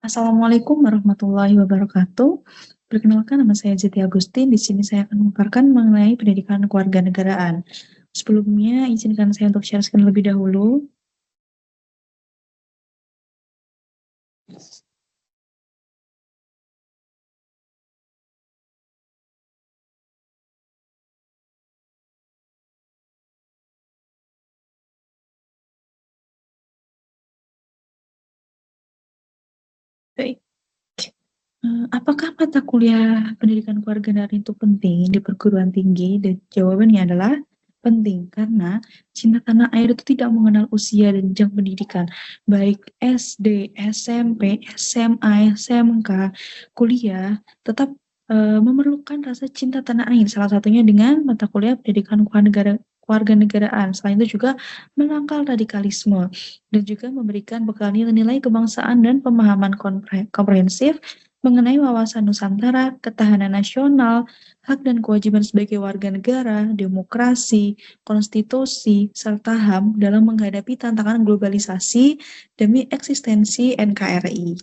Assalamualaikum warahmatullahi wabarakatuh. Perkenalkan, nama saya Zeti Agustin. Di sini saya akan memaparkan mengenai pendidikan kewarganegaraan. Sebelumnya, izinkan saya untuk share screen lebih dahulu. Baik. Apakah mata kuliah pendidikan kewarganegaraan itu penting di perguruan tinggi? Dan jawabannya adalah penting, karena cinta tanah air itu tidak mengenal usia dan jenjang pendidikan. Baik SD, SMP, SMA, SMK, kuliah, tetap memerlukan rasa cinta tanah air. Salah satunya dengan mata kuliah pendidikan kewarganegaraan. Selain itu juga menangkal radikalisme dan juga memberikan bekal nilai-nilai kebangsaan dan pemahaman komprehensif mengenai wawasan Nusantara, ketahanan nasional, hak dan kewajiban sebagai warga negara, demokrasi, konstitusi, serta HAM dalam menghadapi tantangan globalisasi demi eksistensi NKRI.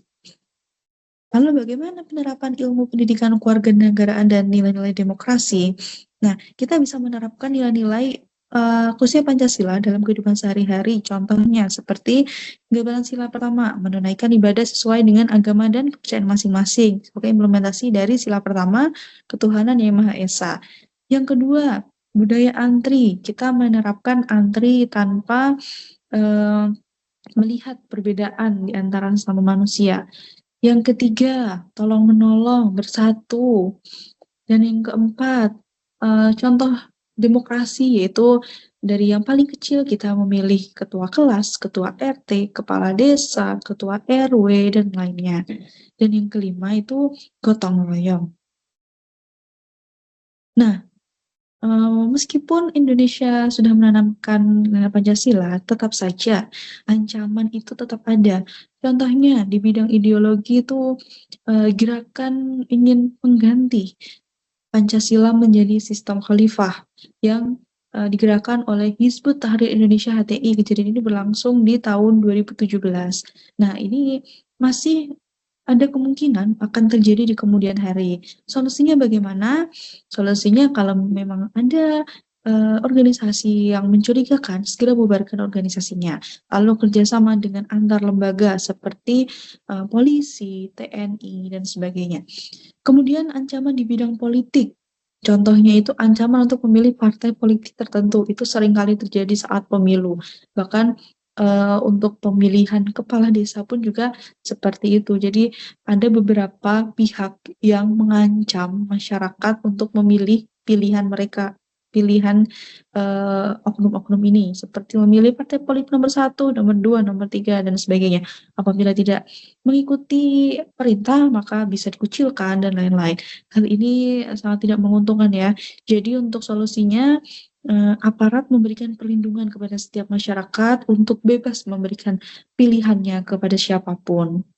Lalu bagaimana penerapan ilmu pendidikan kewarganegaraan dan nilai-nilai demokrasi? Nah, kita bisa menerapkan nilai-nilai khususnya Pancasila dalam kehidupan sehari-hari. Contohnya seperti gambaran sila pertama, menunaikan ibadah sesuai dengan agama dan kepercayaan masing-masing sebagai implementasi dari sila pertama, ketuhanan yang Maha Esa. Yang kedua, budaya antri. Kita menerapkan antri tanpa melihat perbedaan di antara sesama manusia. Yang ketiga, tolong-menolong, bersatu. Dan yang keempat, contoh demokrasi, yaitu dari yang paling kecil kita memilih ketua kelas, ketua RT, kepala desa, ketua RW, dan lainnya. Dan yang kelima itu gotong royong. Nah, meskipun Indonesia sudah menanamkan nilai Pancasila, tetap saja ancaman itu tetap ada. Contohnya di bidang ideologi itu gerakan ingin mengganti Pancasila menjadi sistem khalifah yang digerakkan oleh Hizbut Tahrir Indonesia HTI. Kejadian ini berlangsung di tahun 2017. Nah, ini masih ada kemungkinan akan terjadi di kemudian hari. Solusinya bagaimana? Solusinya kalau memang ada organisasi yang mencurigakan, segera bubarkan organisasinya. Lalu kerjasama dengan antar lembaga seperti polisi, TNI, dan sebagainya. Kemudian ancaman di bidang politik. Contohnya itu ancaman untuk memilih partai politik tertentu. Itu seringkali terjadi saat pemilu. Bahkan untuk pemilihan kepala desa pun juga seperti itu. Jadi ada beberapa pihak yang mengancam masyarakat untuk memilih pilihan mereka, pilihan oknum-oknum ini, seperti memilih partai politik nomor 1, nomor 2, nomor 3, dan sebagainya. Apabila tidak mengikuti perintah, maka bisa dikucilkan, dan lain-lain. Hal ini sangat tidak menguntungkan ya. Jadi untuk solusinya, aparat memberikan perlindungan kepada setiap masyarakat untuk bebas memberikan pilihannya kepada siapapun.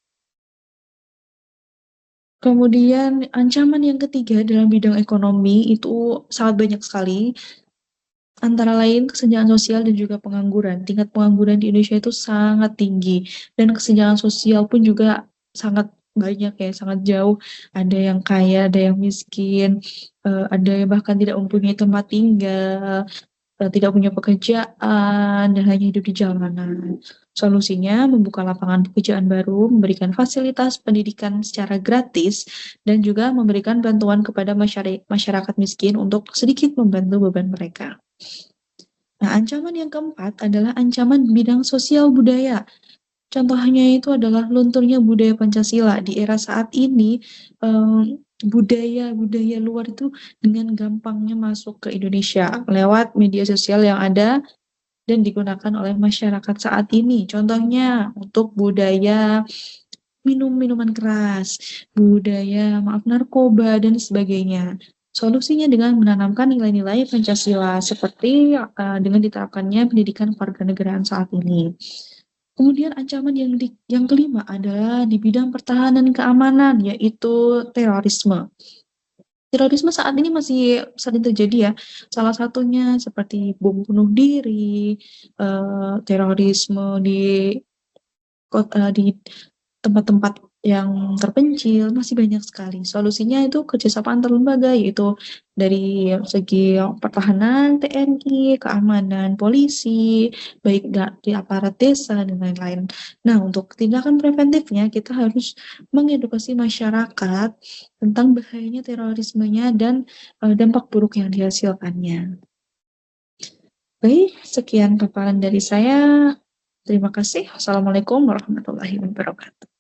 Kemudian ancaman yang ketiga dalam bidang ekonomi itu sangat banyak sekali, antara lain kesenjangan sosial dan juga pengangguran. Tingkat pengangguran di Indonesia itu sangat tinggi, dan kesenjangan sosial pun juga sangat banyak ya, sangat jauh. Ada yang kaya, ada yang miskin, ada yang bahkan tidak mempunyai tempat tinggal, tidak punya pekerjaan, dan hanya hidup di jalanan. Solusinya membuka lapangan pekerjaan baru, memberikan fasilitas pendidikan secara gratis, dan juga memberikan bantuan kepada masyarakat miskin untuk sedikit membantu beban mereka. Nah, ancaman yang keempat adalah ancaman bidang sosial budaya. Contohnya itu adalah lunturnya budaya Pancasila. Di era saat ini, budaya-budaya luar itu dengan gampangnya masuk ke Indonesia lewat media sosial yang ada dan digunakan oleh masyarakat saat ini. Contohnya untuk budaya minum minuman keras, budaya narkoba, dan sebagainya. Solusinya dengan menanamkan nilai-nilai Pancasila seperti dengan diterapkannya pendidikan kewarganegaraan saat ini. Kemudian ancaman yang kelima adalah di bidang pertahanan keamanan, yaitu terorisme. Terorisme saat ini masih sering terjadi ya. Salah satunya seperti bom bunuh diri, terorisme di tempat-tempat yang terpencil, masih banyak sekali. Solusinya itu kerjasama antar lembaga, yaitu dari segi pertahanan, TNI, keamanan, polisi, baik di aparat desa, dan lain-lain. Nah, untuk tindakan preventifnya, kita harus mengedukasi masyarakat tentang bahayanya terorismenya dan dampak buruk yang dihasilkannya. Baik, sekian paparan dari saya. Terima kasih. Assalamualaikum warahmatullahi wabarakatuh.